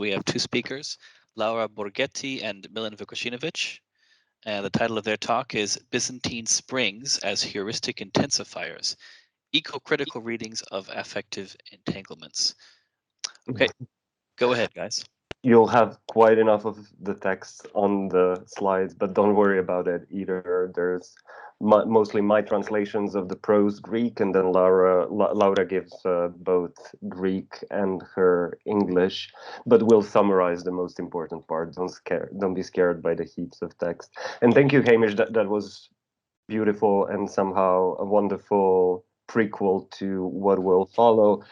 we have two speakers, Laura Borghetti and Milan Vukaśinović. And the title of their talk is Byzantine Springs as Heuristic Intensifiers, Ecocritical Readings of Affective Entanglements. Okay, go ahead, guys. You'll have quite enough of the text on the slides, but don't worry about it either. There's mostly my translations of the prose Greek, and then Laura gives both Greek and her English, but we'll summarize the most important part. Don't be scared by the heaps of text. And thank you, Hamish. That was beautiful and somehow a wonderful prequel to what will follow.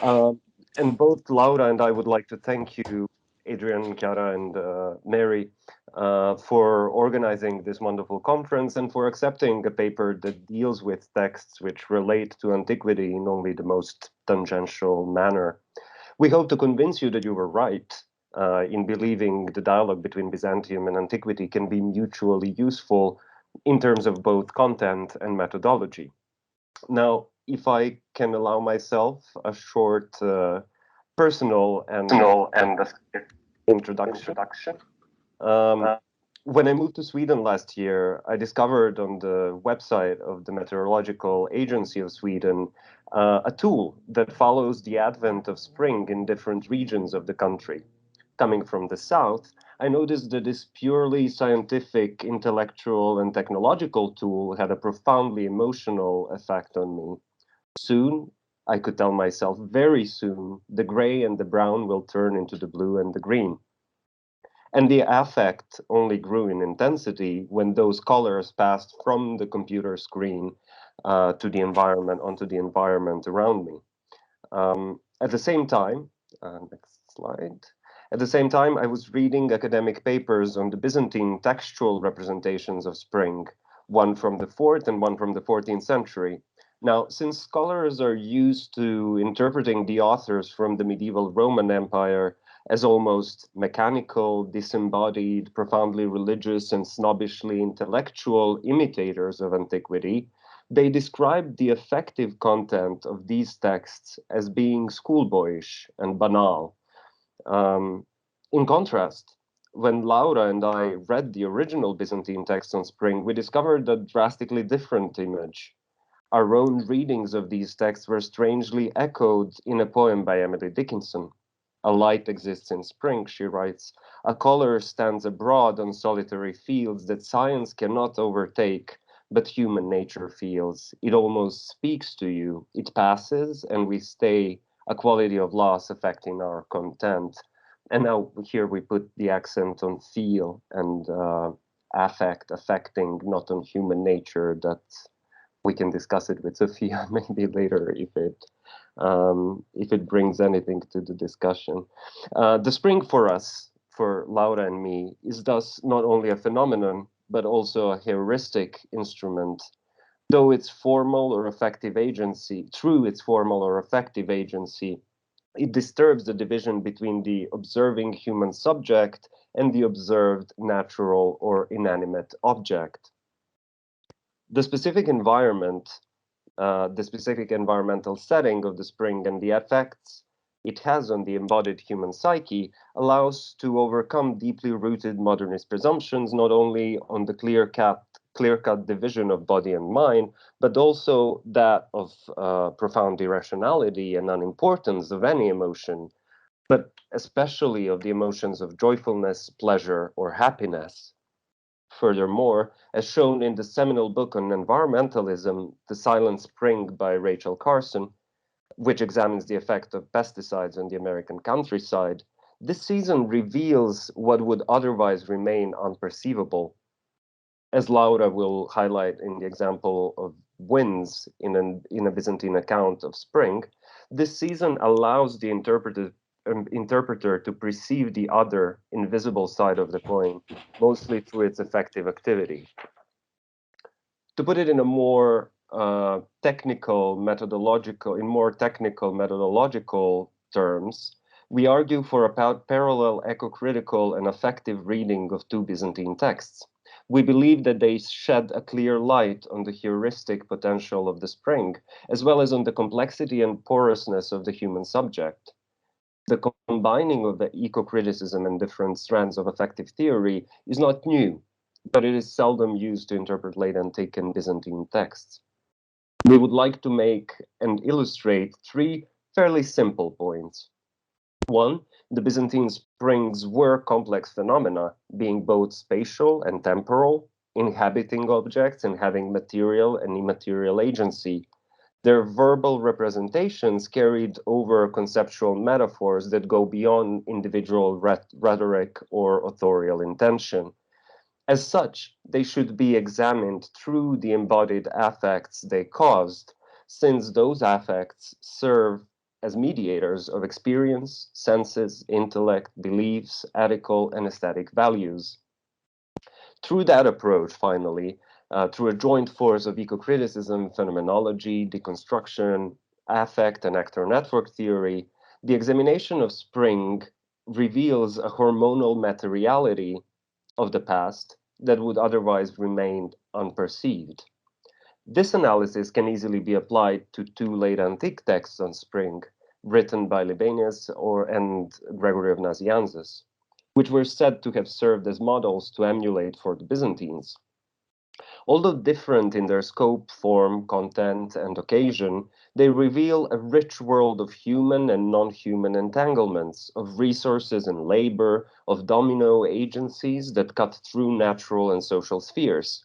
And both Laura and I would like to thank you, Adrian, Chiara, and Mary, for organizing this wonderful conference and for accepting a paper that deals with texts which relate to antiquity in only the most tangential manner. We hope to convince you that you were right in believing the dialogue between Byzantium and antiquity can be mutually useful in terms of both content and methodology. Now, if I can allow myself a short personal and introduction. When I moved to Sweden last year, I discovered on the website of the Meteorological Agency of Sweden a tool that follows the advent of spring in different regions of the country. Coming from the south, I noticed that this purely scientific, intellectual, and technological tool had a profoundly emotional effect on me. Soon, I could tell myself very soon, the gray and the brown will turn into the blue and the green. And the affect only grew in intensity when those colors passed from the computer screen to the environment, onto the environment around me. At the same time, next slide. At the same time, I was reading academic papers on the Byzantine textual representations of spring, one from the 4th and one from the 14th century. Now, since scholars are used to interpreting the authors from the medieval Roman Empire as almost mechanical, disembodied, profoundly religious, and snobbishly intellectual imitators of antiquity, they describe the affective content of these texts as being schoolboyish and banal. In contrast, when Laura and I read the original Byzantine text on spring, we discovered a drastically different image. Our own readings of these texts were strangely echoed in a poem by Emily Dickinson. A light exists in spring, she writes. A color stands abroad on solitary fields that science cannot overtake, but human nature feels. It almost speaks to you. It passes, and we stay, a quality of loss affecting our content. And now here we put the accent on feel and affect, affecting, not on human nature. That we can discuss it with Sophia maybe later if it brings anything to the discussion. The spring for us, for Laura and me, is thus not only a phenomenon, but also a heuristic instrument. Though its formal or effective agency, through its formal or effective agency, it disturbs the division between the observing human subject and the observed natural or inanimate object. The specific environment, the specific environmental setting of the spring and the effects it has on the embodied human psyche allows to overcome deeply rooted modernist presumptions, not only on the clear-cut division of body and mind, but also that of profound irrationality and unimportance of any emotion, but especially of the emotions of joyfulness, pleasure, or happiness. Furthermore, as shown in the seminal book on environmentalism, The Silent Spring by Rachel Carson, which examines the effect of pesticides on the American countryside, this season reveals what would otherwise remain unperceivable. As Laura will highlight in the example of winds in a Byzantine account of spring, this season allows the interpreter to perceive the other invisible side of the coin, mostly through its effective activity. To put it in a more technical methodological terms, we argue for a parallel ecocritical and affective reading of two Byzantine texts. We believe that they shed a clear light on the heuristic potential of the spring, as well as on the complexity and porousness of the human subject. The combining of the eco-criticism and different strands of affective theory is not new, but it is seldom used to interpret late Antique and Byzantine texts. We would like to make and illustrate three fairly simple points. One, the Byzantine springs were complex phenomena, being both spatial and temporal, inhabiting objects and having material and immaterial agency. Their verbal representations carried over conceptual metaphors that go beyond individual rhetoric or authorial intention. As such, they should be examined through the embodied affects they caused, since those affects serve as mediators of experience, senses, intellect, beliefs, ethical, and aesthetic values. Through that approach, finally, through a joint force of eco-criticism, phenomenology, deconstruction, affect, and actor network theory, the examination of spring reveals a hormonal materiality of the past that would otherwise remain unperceived. This analysis can easily be applied to two late antique texts on spring, written by Libanius and Gregory of Nazianzos, which were said to have served as models to emulate for the Byzantines. Although different in their scope, form, content, and occasion, they reveal a rich world of human and non-human entanglements, of resources and labor, of domino agencies that cut through natural and social spheres.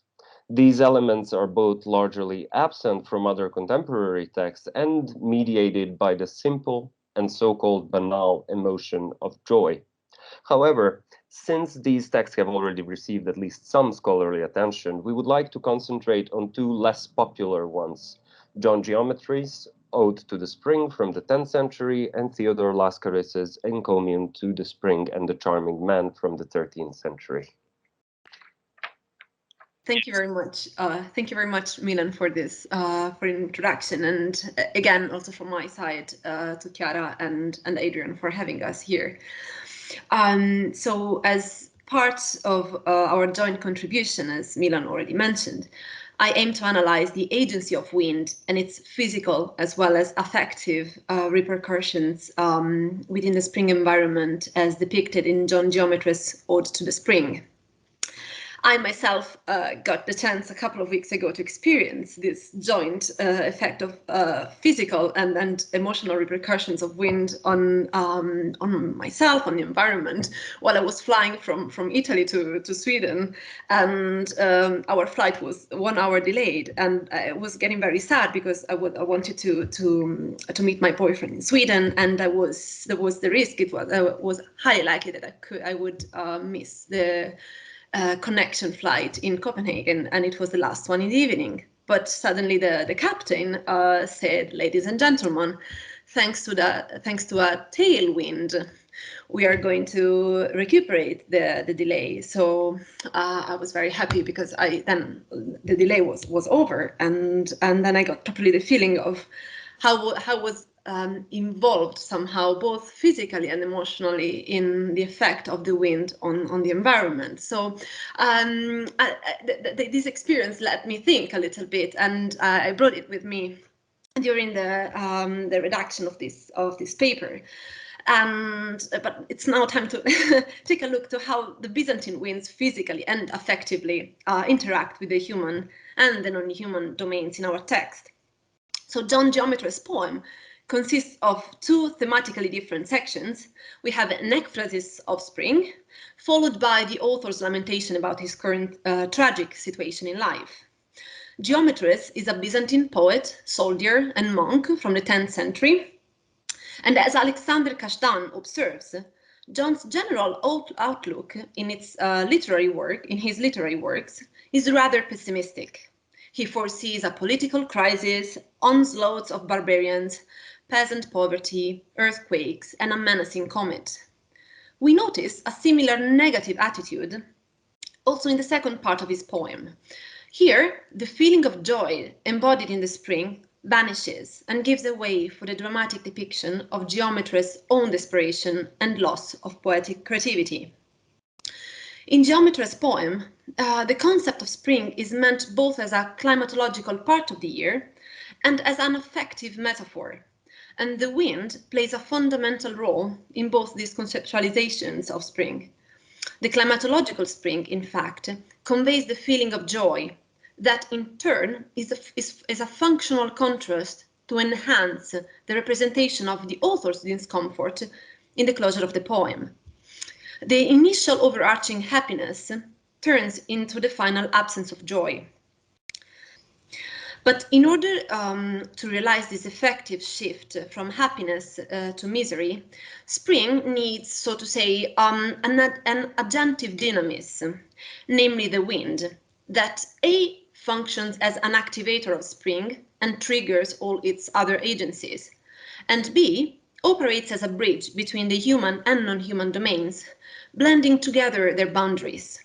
These elements are both largely absent from other contemporary texts and mediated by the simple and so-called banal emotion of joy. However, since these texts have already received at least some scholarly attention, we would like to concentrate on two less popular ones, John Geometres' Ode to the Spring from the 10th century and Theodore Il Laskaris' Encomium to the Spring and the Charming Man from the 13th century. Thank you very much. Thank you very much, Milan, for this for introduction, and again, also from my side to Chiara and Adrian for having us here. So, as part of our joint contribution, as Milan already mentioned, I aim to analyze the agency of wind and its physical as well as affective repercussions within the spring environment, as depicted in John Geometres' Ode to the Spring. I myself got the chance a couple of weeks ago to experience this joint effect of physical and emotional repercussions of wind on myself, on the environment, while I was flying from Italy to Sweden, and our flight was 1 hour delayed, and I was getting very sad because I wanted to meet my boyfriend in Sweden, and there was the risk. It was highly likely that I would miss the connection flight in Copenhagen, and it was the last one in the evening. But suddenly the captain said, "Ladies and gentlemen, thanks to a tailwind, we are going to recuperate the delay." So I was very happy because then the delay was over, and then I got properly the feeling of how was involved somehow, both physically and emotionally, in the effect of the wind on the environment. So this experience let me think a little bit, and I brought it with me during the redaction of this paper. But it's now time to take a look to how the Byzantine winds physically and affectively interact with the human and the non-human domains in our text. So John Geometres' poem consists of two thematically different sections. We have an ekphrasis of spring, followed by the author's lamentation about his current tragic situation in life. Geometres is a Byzantine poet, soldier, and monk from the 10th century. And as Alexander Kashdan observes, John's general outlook in his literary works is rather pessimistic. He foresees a political crisis, onslaughts of barbarians, peasant poverty, earthquakes, and a menacing comet. We notice a similar negative attitude also in the second part of his poem. Here, the feeling of joy embodied in the spring vanishes and gives way for the dramatic depiction of Geometres' own desperation and loss of poetic creativity. In Geometres' poem, the concept of spring is meant both as a climatological part of the year and as an affective metaphor. and the wind plays a fundamental role in both these conceptualizations of spring. The climatological spring, in fact, conveys the feeling of joy that in turn is a functional contrast to enhance the representation of the author's discomfort in the closure of the poem. The initial overarching happiness turns into the final absence of joy. But in order to realize this effective shift from happiness to misery, spring needs, so to say, an agentive dynamism, namely the wind, that A, functions as an activator of spring and triggers all its other agencies, and B, operates as a bridge between the human and non-human domains, blending together their boundaries.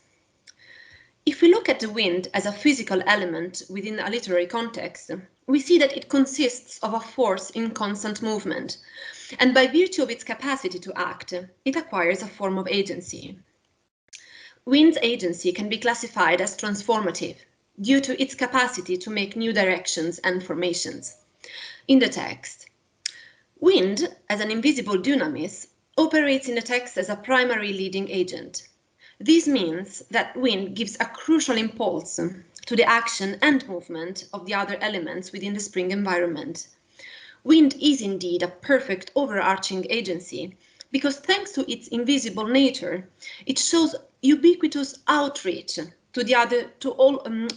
If we look at the wind as a physical element within a literary context, we see that it consists of a force in constant movement, and by virtue of its capacity to act, it acquires a form of agency. Wind's agency can be classified as transformative, due to its capacity to make new directions and formations. In the text, wind, as an invisible dunamis, operates in the text as a primary leading agent. This means that wind gives a crucial impulse to the action and movement of the other elements within the spring environment. Wind is indeed a perfect overarching agency because thanks to its invisible nature, it shows ubiquitous outreach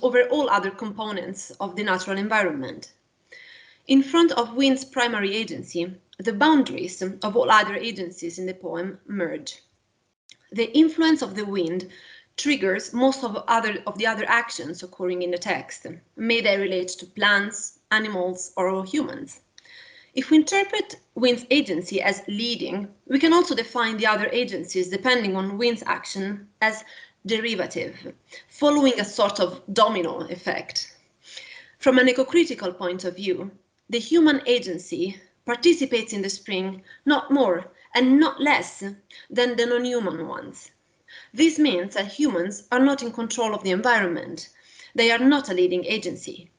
over all other components of the natural environment. In front of wind's primary agency, the boundaries of all other agencies in the poem merge. The influence of the wind triggers most of the other actions occurring in the text, may they relate to plants, animals, or humans. If we interpret wind's agency as leading, we can also define the other agencies depending on wind's action as derivative, following a sort of domino effect. From an ecocritical point of view, the human agency participates in the spring not more and not less than the non-human ones. This means that humans are not in control of the environment. They are not a leading agency.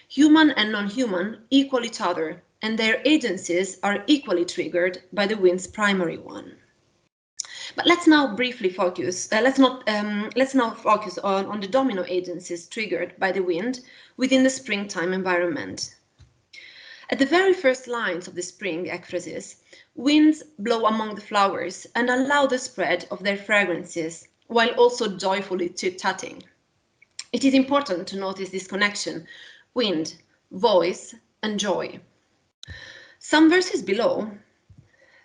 Human and non-human equal each other, and their agencies are equally triggered by the wind's primary one. But let's now briefly focus. Let's now focus on the domino agencies triggered by the wind within the springtime environment. At the very first lines of the spring ekphrasis, winds blow among the flowers and allow the spread of their fragrances, while also joyfully chit-chatting. It is important to notice this connection: wind, voice, and joy. Some verses below,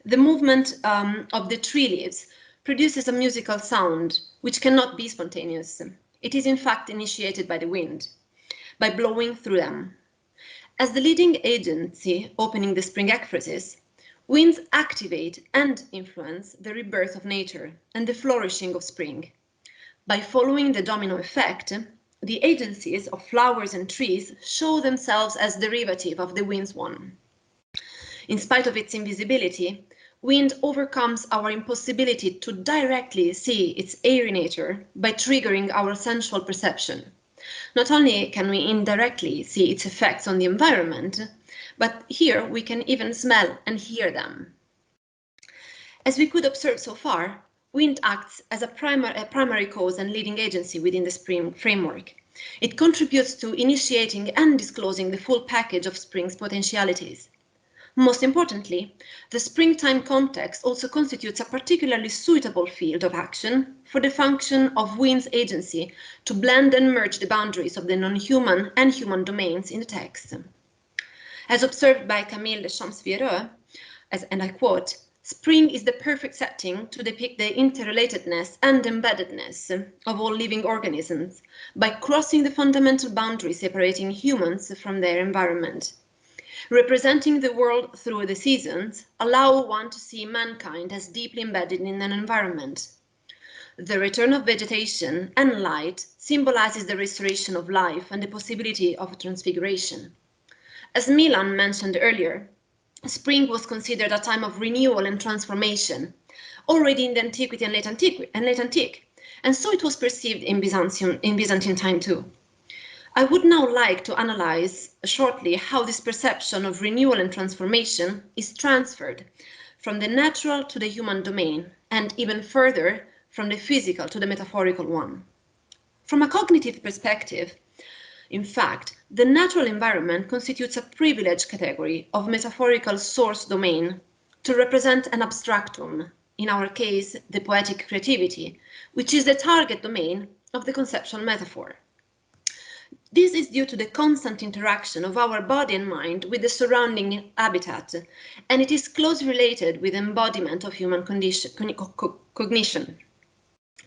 the movement of the tree leaves produces a musical sound which cannot be spontaneous. It is in fact initiated by the wind, by blowing through them. As the leading agency opening the spring ekphrasis, winds activate and influence the rebirth of nature and the flourishing of spring. By following the domino effect, the agencies of flowers and trees show themselves as derivative of the wind's one. In spite of its invisibility, wind overcomes our impossibility to directly see its airy nature by triggering our sensual perception. Not only can we indirectly see its effects on the environment, but here we can even smell and hear them. As we could observe so far, wind acts as a primary cause and leading agency within the spring framework. It contributes to initiating and disclosing the full package of spring's potentialities. Most importantly, the springtime context also constitutes a particularly suitable field of action for the function of wind's agency to blend and merge the boundaries of the non-human and human domains in the text. As observed by Camille de Champs-Viereux, and I quote, "Spring is the perfect setting to depict the interrelatedness and embeddedness of all living organisms by crossing the fundamental boundary separating humans from their environment. Representing the world through the seasons allow one to see mankind as deeply embedded in an environment. The return of vegetation and light symbolizes the restoration of life and the possibility of transfiguration. As Milan mentioned earlier, spring was considered a time of renewal and transformation, already in the Antiquity and late Antique, and so it was perceived in Byzantine time too. I would now like to analyze shortly how this perception of renewal and transformation is transferred from the natural to the human domain, and even further, from the physical to the metaphorical one. From a cognitive perspective, in fact, the natural environment constitutes a privileged category of metaphorical source domain to represent an abstractum, in our case, the poetic creativity, which is the target domain of the conceptual metaphor. This is due to the constant interaction of our body and mind with the surrounding habitat, and it is closely related with embodiment of human cognition.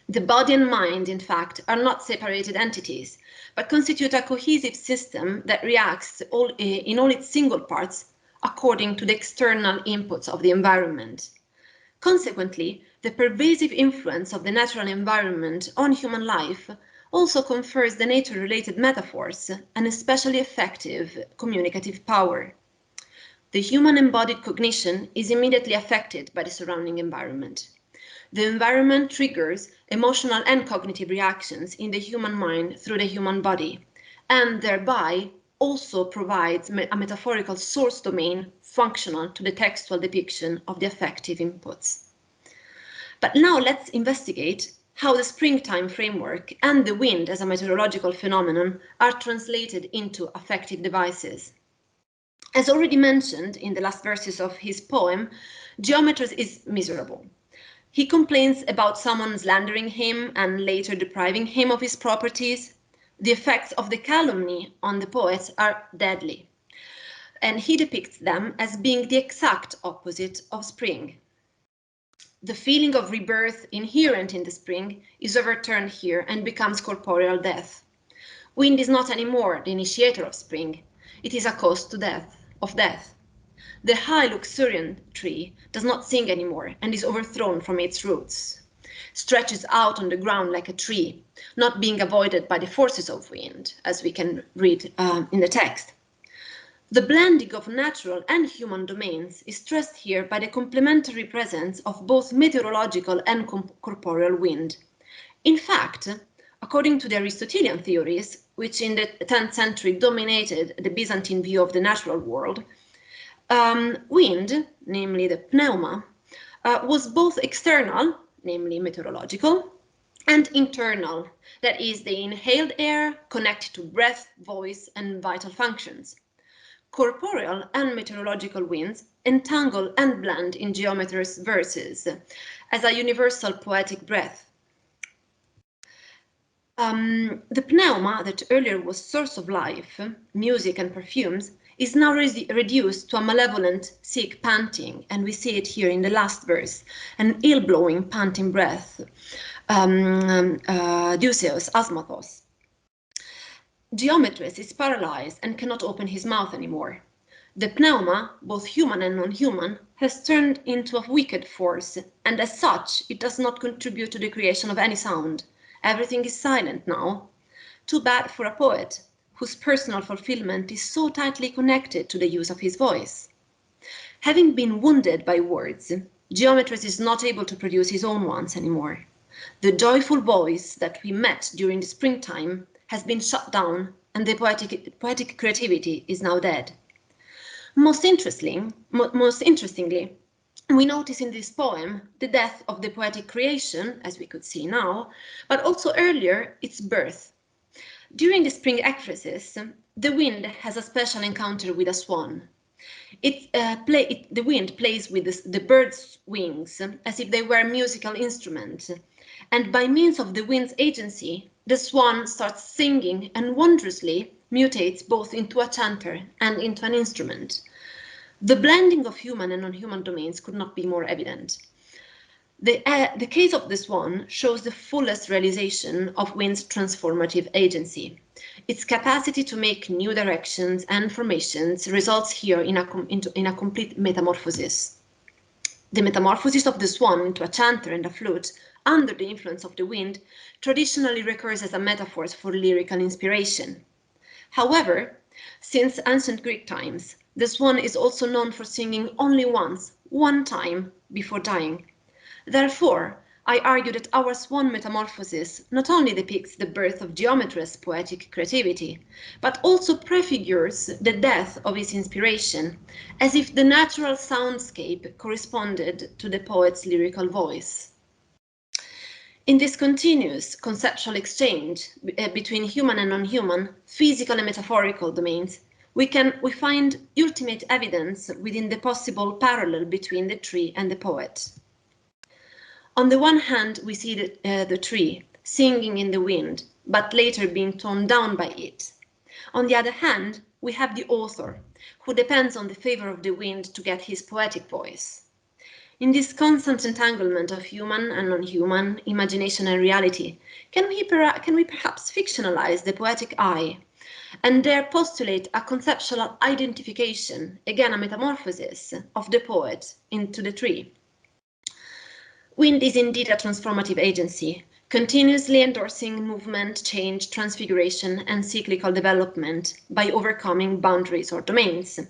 The body and mind, in fact, are not separated entities, but constitute a cohesive system that reacts in all its single parts according to the external inputs of the environment. Consequently, the pervasive influence of the natural environment on human life also confers the nature-related metaphors an especially effective communicative power. The human embodied cognition is immediately affected by the surrounding environment. The environment triggers emotional and cognitive reactions in the human mind through the human body, and thereby also provides a metaphorical source domain functional to the textual depiction of the affective inputs. But now let's investigate how the springtime framework and the wind as a meteorological phenomenon are translated into affective devices. As already mentioned in the last verses of his poem, Geometres is miserable. He complains about someone slandering him and later depriving him of his properties. The effects of the calumny on the poet are deadly, and he depicts them as being the exact opposite of spring. The feeling of rebirth inherent in the spring is overturned here and becomes corporeal death. Wind is not anymore the initiator of spring, it is a cause to of death. The high luxuriant tree does not sing anymore and is overthrown from its roots, stretches out on the ground like a tree, not being avoided by the forces of wind, as we can read in the text. The blending of natural and human domains is stressed here by the complementary presence of both meteorological and corporeal wind. In fact, according to the Aristotelian theories, which in the 10th century dominated the Byzantine view of the natural world, wind, namely the pneuma, was both external, namely meteorological, and internal, that is, the inhaled air connected to breath, voice, and vital functions. Corporeal and meteorological winds entangle and blend in Geometres' verses as a universal poetic breath. The pneuma that earlier was source of life, music and perfumes, is now reduced to a malevolent, sick panting, and we see it here in the last verse, an ill-blowing panting breath, Deuceus, Asmathos. Geometres is paralyzed and cannot open his mouth anymore. The pneuma, both human and non-human, has turned into a wicked force, and as such, it does not contribute to the creation of any sound. Everything is silent now. Too bad for a poet, whose personal fulfillment is so tightly connected to the use of his voice. Having been wounded by words, Geometres is not able to produce his own ones anymore. The joyful voice that we met during the springtime has been shut down, and the poetic creativity is now dead. Most interestingly, we notice in this poem the death of the poetic creation, as we could see now, but also earlier its birth. During the spring ekphrasis, the wind has a special encounter with a swan. The wind plays with the bird's wings as if they were musical instruments, and by means of the wind's agency, the swan starts singing and wondrously mutates both into a chanter and into an instrument. The blending of human and non-human domains could not be more evident. The case of the swan shows the fullest realization of wind's transformative agency. Its capacity to make new directions and formations results here in a complete metamorphosis. The metamorphosis of the swan into a chanter and a flute under the influence of the wind traditionally recurs as a metaphor for lyrical inspiration. However, since ancient Greek times, the swan is also known for singing only once, one time, before dying. Therefore, I argue that our swan metamorphosis not only depicts the birth of Geometres' poetic creativity, but also prefigures the death of his inspiration, as if the natural soundscape corresponded to the poet's lyrical voice. In this continuous conceptual exchange between human and non-human, physical and metaphorical domains, we find ultimate evidence within the possible parallel between the tree and the poet. On the one hand, we see the tree singing in the wind, but later being torn down by it. On the other hand, we have the author, who depends on the favor of the wind to get his poetic voice. In this constant entanglement of human and non-human, imagination and reality, can we perhaps fictionalize the poetic eye and dare postulate a conceptual identification, again a metamorphosis, of the poet into the tree? Wind is indeed a transformative agency, continuously endorsing movement, change, transfiguration, and cyclical development by overcoming boundaries or domains,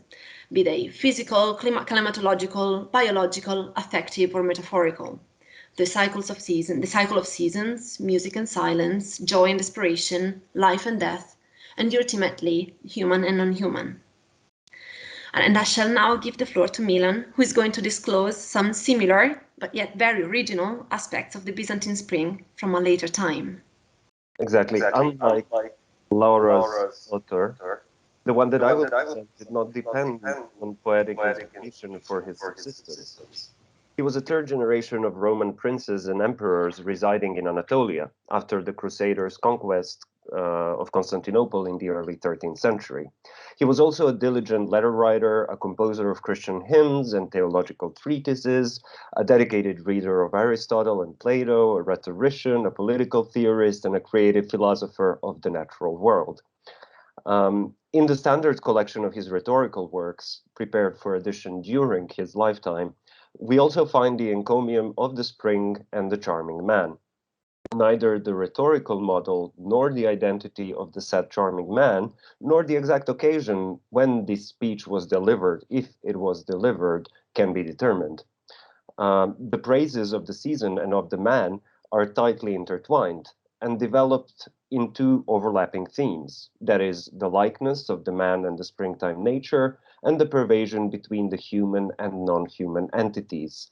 be they physical, climatological, biological, affective, or metaphorical. The cycle of seasons, music and silence, joy and desperation, life and death, and ultimately human and non-human. And I shall now give the floor to Milan, who is going to disclose some similar, but yet very original, aspects of the Byzantine Spring from a later time. Exactly. Unlike Laura's author, the one that I will present did not depend on poetic inspiration for his subsistence. He was a third generation of Roman princes and emperors residing in Anatolia after the Crusaders' conquest of Constantinople in the early 13th century. He was also a diligent letter writer, a composer of Christian hymns and theological treatises, a dedicated reader of Aristotle and Plato, a rhetorician, a political theorist, and a creative philosopher of the natural world. In the standard collection of his rhetorical works, prepared for edition during his lifetime, we also find the encomium of the spring and the charming man. Neither the rhetorical model nor the identity of the said charming man, nor the exact occasion when this speech was delivered, if it was delivered, can be determined. The praises of the season and of the man are tightly intertwined and developed in two overlapping themes, that is, the likeness of the man and the springtime nature, and the pervasion between the human and non-human entities.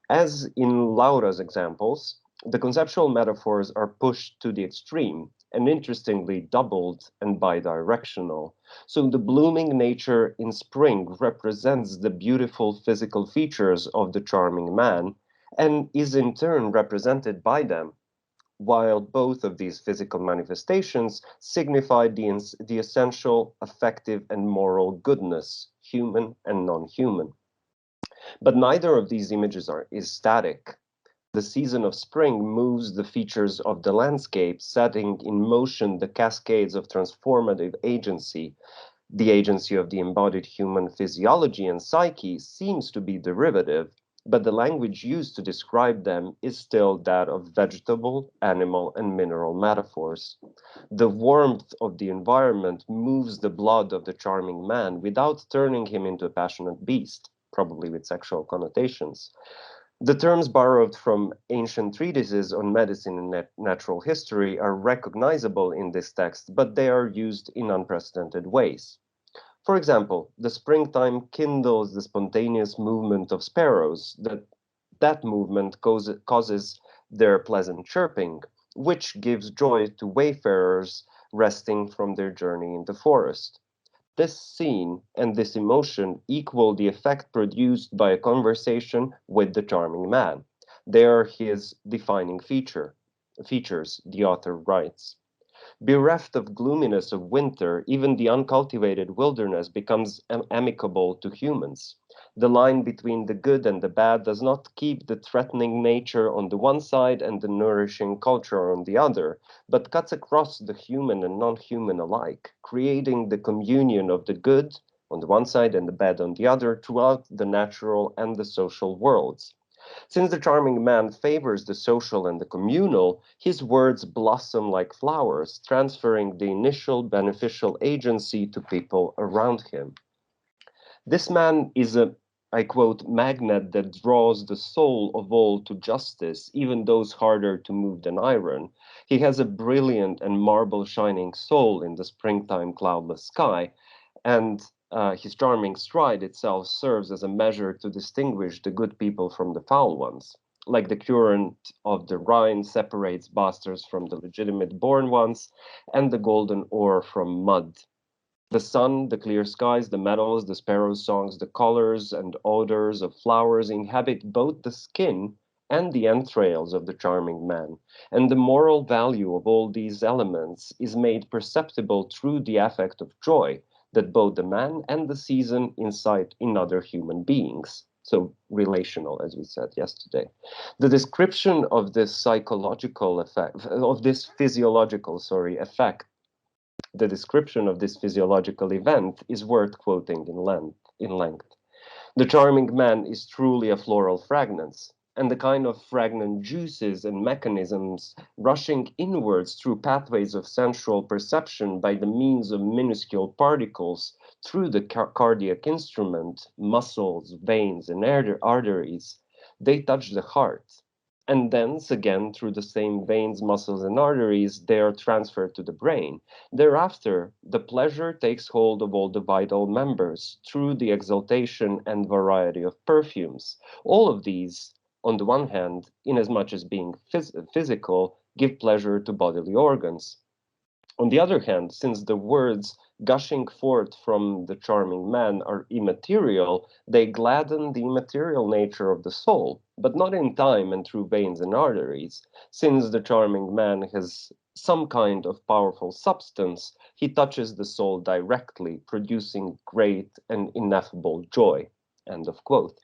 As in Laura's examples, the conceptual metaphors are pushed to the extreme and interestingly doubled and bidirectional. So the blooming nature in spring represents the beautiful physical features of the charming man and is in turn represented by them, while both of these physical manifestations signify the essential affective and moral goodness, human and non-human. But neither of these images is static. The season of spring moves the features of the landscape, setting in motion the cascades of transformative agency. The agency of the embodied human physiology and psyche seems to be derivative, but the language used to describe them is still that of vegetable, animal, and mineral metaphors. The warmth of the environment moves the blood of the charming man without turning him into a passionate beast, probably with sexual connotations. The terms borrowed from ancient treatises on medicine and natural history are recognizable in this text, but they are used in unprecedented ways. For example, the springtime kindles the spontaneous movement of sparrows. That movement causes their pleasant chirping, which gives joy to wayfarers resting from their journey in the forest. This scene and this emotion equal the effect produced by a conversation with the charming man. They are his defining features, the author writes. Bereft of gloominess of winter, even the uncultivated wilderness becomes amicable to humans. The line between the good and the bad does not keep the threatening nature on the one side and the nourishing culture on the other, but cuts across the human and non-human alike, creating the communion of the good on the one side and the bad on the other throughout the natural and the social worlds. Since the charming man favors the social and the communal, his words blossom like flowers, transferring the initial beneficial agency to people around him. This man is a I quote, magnet that draws the soul of all to justice, even those harder to move than iron. He has a brilliant and marble-shining soul in the springtime cloudless sky, and his charming stride itself serves as a measure to distinguish the good people from the foul ones. Like the current of the Rhine separates bastards from the legitimate born ones, and the golden ore from mud. The sun, the clear skies, the meadows, the sparrows' songs, the colors and odors of flowers inhabit both the skin and the entrails of the charming man, and the moral value of all these elements is made perceptible through the affect of joy that both the man and the season incite in other human beings. So relational, as we said yesterday. The description of this psychological effect, of this physiological, effect, the description of this physiological event is worth quoting in length. The charming man is truly a floral fragrance, and the kind of fragrant juices and mechanisms rushing inwards through pathways of sensual perception by the means of minuscule particles through the cardiac instrument, muscles, veins, and arteries, they touch the heart. And thence, again, through the same veins, muscles, and arteries, they are transferred to the brain. Thereafter, the pleasure takes hold of all the vital members through the exaltation and variety of perfumes. All of these, on the one hand, inasmuch as being physical, give pleasure to bodily organs. On the other hand, since the words gushing forth from the charming man are immaterial, they gladden the immaterial nature of the soul, but not in time and through veins and arteries. Since the charming man has some kind of powerful substance, he touches the soul directly, producing great and ineffable joy. End of quote.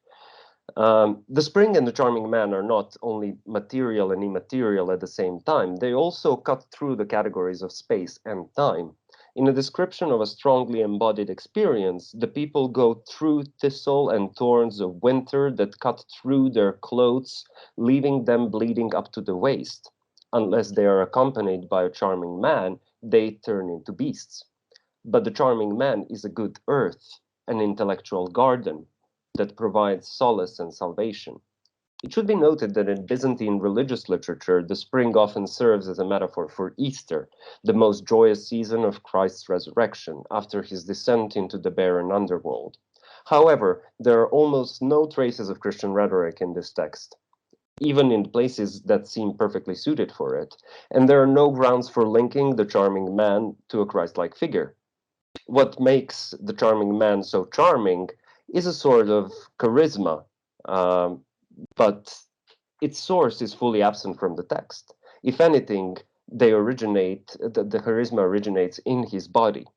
The spring and the charming man are not only material and immaterial at the same time, they also cut through the categories of space and time. In a description of a strongly embodied experience, the people go through thistle and thorns of winter that cut through their clothes, leaving them bleeding up to the waist. Unless they are accompanied by a charming man, they turn into beasts. But the charming man is a good earth, an intellectual garden, that provides solace and salvation. It should be noted that in Byzantine religious literature, the spring often serves as a metaphor for Easter, the most joyous season of Christ's resurrection after his descent into the barren underworld. However, there are almost no traces of Christian rhetoric in this text, even in places that seem perfectly suited for it, and there are no grounds for linking the charming man to a Christ-like figure. What makes the charming man so charming is a sort of charisma, but its source is fully absent from the text. If anything, the charisma originates in his body.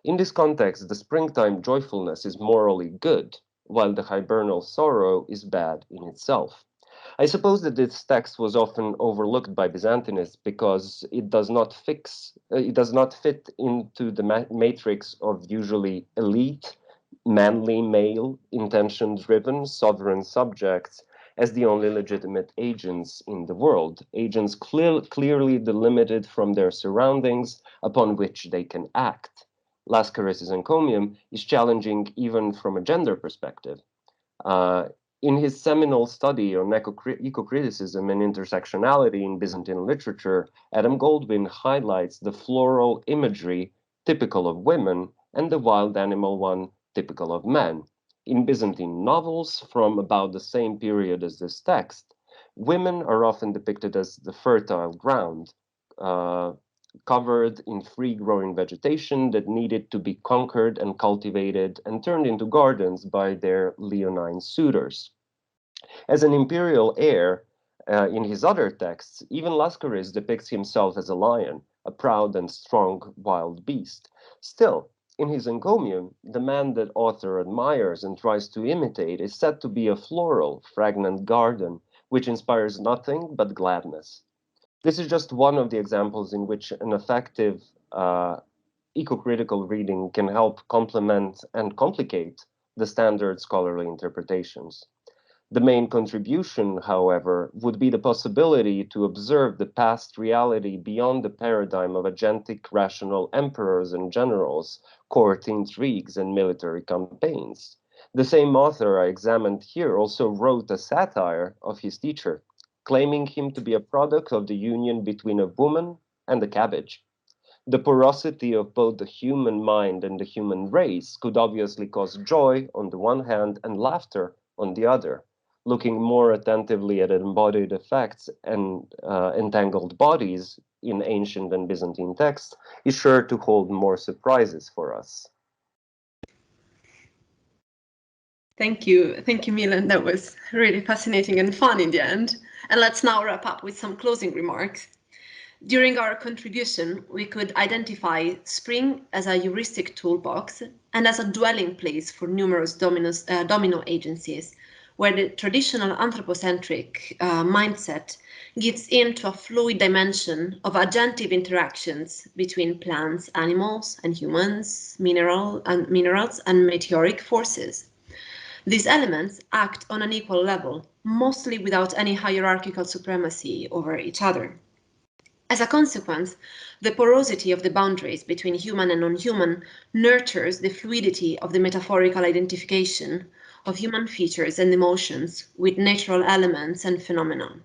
In this context, the springtime joyfulness is morally good, while the hibernal sorrow is bad in itself. I suppose that this text was often overlooked by Byzantinists because it does not fit into the matrix of usually elite, manly male, intention-driven, sovereign subjects as the only legitimate agents in the world, agents clearly delimited from their surroundings upon which they can act. Laskaris' encomium is challenging even from a gender perspective. In his seminal study on ecocriticism and intersectionality in Byzantine literature, Adam Goldwyn highlights the floral imagery typical of women and the wild animal one typical of men. In Byzantine novels from about the same period as this text, women are often depicted as the fertile ground, covered in free-growing vegetation that needed to be conquered and cultivated and turned into gardens by their leonine suitors. As an imperial heir, in his other texts, even Laskaris depicts himself as a lion, a proud and strong wild beast. Still, in his encomium, the man that author admires and tries to imitate is said to be a floral, fragrant garden, which inspires nothing but gladness. This is just one of the examples in which an effective ecocritical reading can help complement and complicate the standard scholarly interpretations. The main contribution, however, would be the possibility to observe the past reality beyond the paradigm of agentic rational emperors and generals, court intrigues, and military campaigns. The same author I examined here also wrote a satire of his teacher, claiming him to be a product of the union between a woman and a cabbage. The porosity of both the human mind and the human race could obviously cause joy on the one hand and laughter on the other. Looking more attentively at embodied effects and entangled bodies in ancient and Byzantine texts is sure to hold more surprises for us. Thank you, Milan. That was really fascinating and fun in the end. And let's now wrap up with some closing remarks. During our contribution, we could identify spring as a heuristic toolbox and as a dwelling place for numerous domino agencies, where the traditional anthropocentric mindset gives in to a fluid dimension of agentive interactions between plants, animals, and humans, minerals, and meteoric forces. These elements act on an equal level, mostly without any hierarchical supremacy over each other. As a consequence, the porosity of the boundaries between human and non-human nurtures the fluidity of the metaphorical identification of human features and emotions with natural elements and phenomena.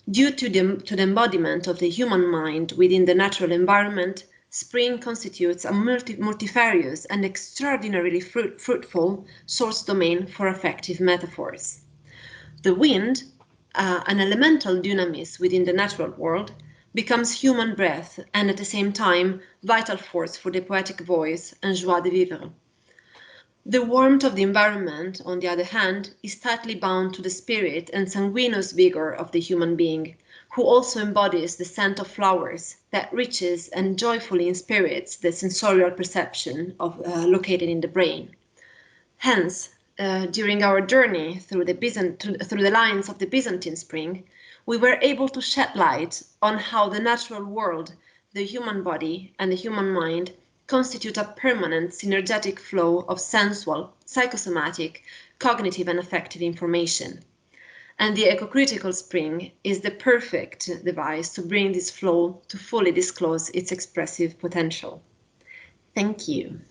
Due to the embodiment of the human mind within the natural environment, spring constitutes a multifarious and extraordinarily fruitful source domain for affective metaphors. The wind, an elemental dunamis within the natural world, becomes human breath and at the same time vital force for the poetic voice and joie de vivre. The warmth of the environment, on the other hand, is tightly bound to the spirit and sanguineous vigor of the human being, who also embodies the scent of flowers that reaches and joyfully inspirits the sensorial perception located in the brain. Hence, during our journey through the lines of the Byzantine spring, we were able to shed light on how the natural world, the human body, and the human mind constitute a permanent synergetic flow of sensual, psychosomatic, cognitive, and affective information. And the ecocritical spring is the perfect device to bring this flow to fully disclose its expressive potential. Thank you.